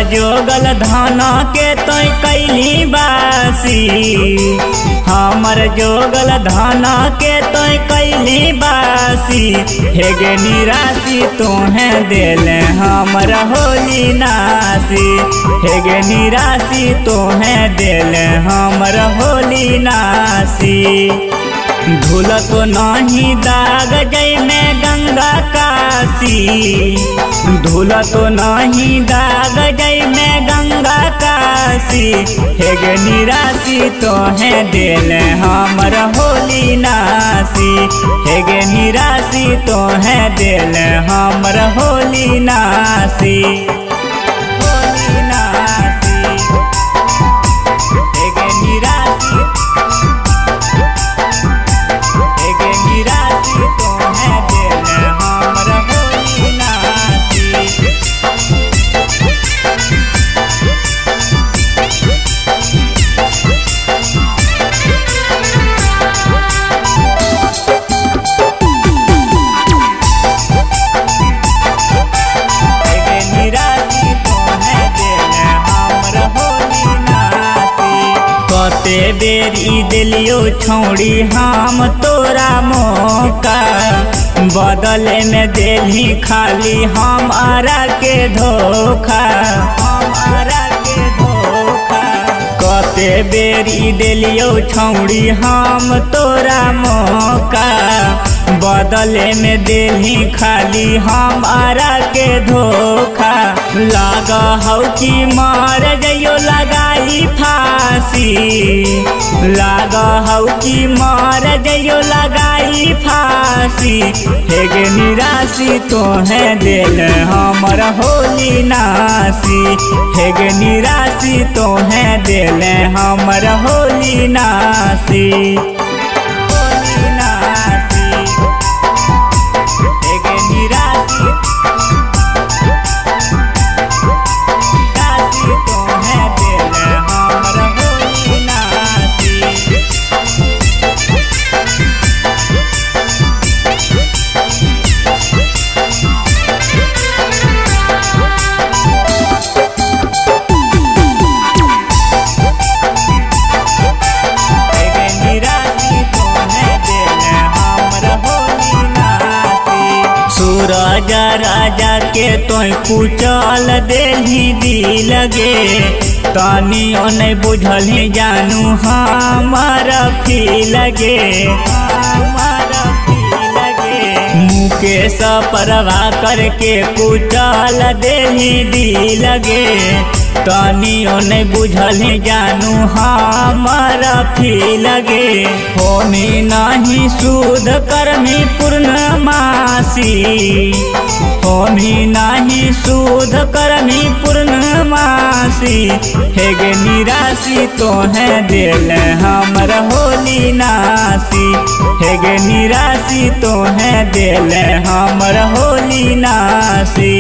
जोगल धन के तो कैली बासी, हमर जोगल धन के तो कैली बासी। हे गे निराशी तोहे देले हमर होली नासी, हे गे निराशी तोहे देले हमर होली नासी। धूल तो नहीं दाग जय में गंगा काशी, धूल तो नहीं दाग जय में गंगा काशी। हे गे निराशी तोहे देले हमर होली नासी, हे गे निराशी तोहे देले हमर होली नासी। होली नासी हे गे निराशी, हे गे निराशी तोहे देले हमर होली नासी। कते बेरी दिलियो छोड़ी हम तोरा मौका, बदले में देली खाली हमारा के धोखा, हमारा के धोखा। कते बेरी दिलियो छोड़ी हम तोरा मौका, बदले में देली खाली हमारा के धोखा। लागा हौ कि मार जइयो लगाई फांसी, लागा हौ कि मार जइयो लगाई फांसी। हे गे निराशी तोहे देले हमर होली नासी, हे गे निराशी तोहे देले हमर होली नासी। होली नासी हे गे निराशी, नासी तोहे देले हमर होली नासी। सूरज राजा के तोय कुचल देली दिल गे, तनियो नहीं बुझली जानू हमार फील गे, हमार फील गे। मुकेश परवा करके कुचल देली दिल गे, तनियो नहीं बुझली जानू हमार फील गे। होमी नहीं सूद कर्मी पूर्णमासी, होमी नहीं सूद कर्मी पूर्णमासी। हे गे निराशी तोहे देले हमर होली नासी, हे गे निराशी तोहे देले हमर होली नासी।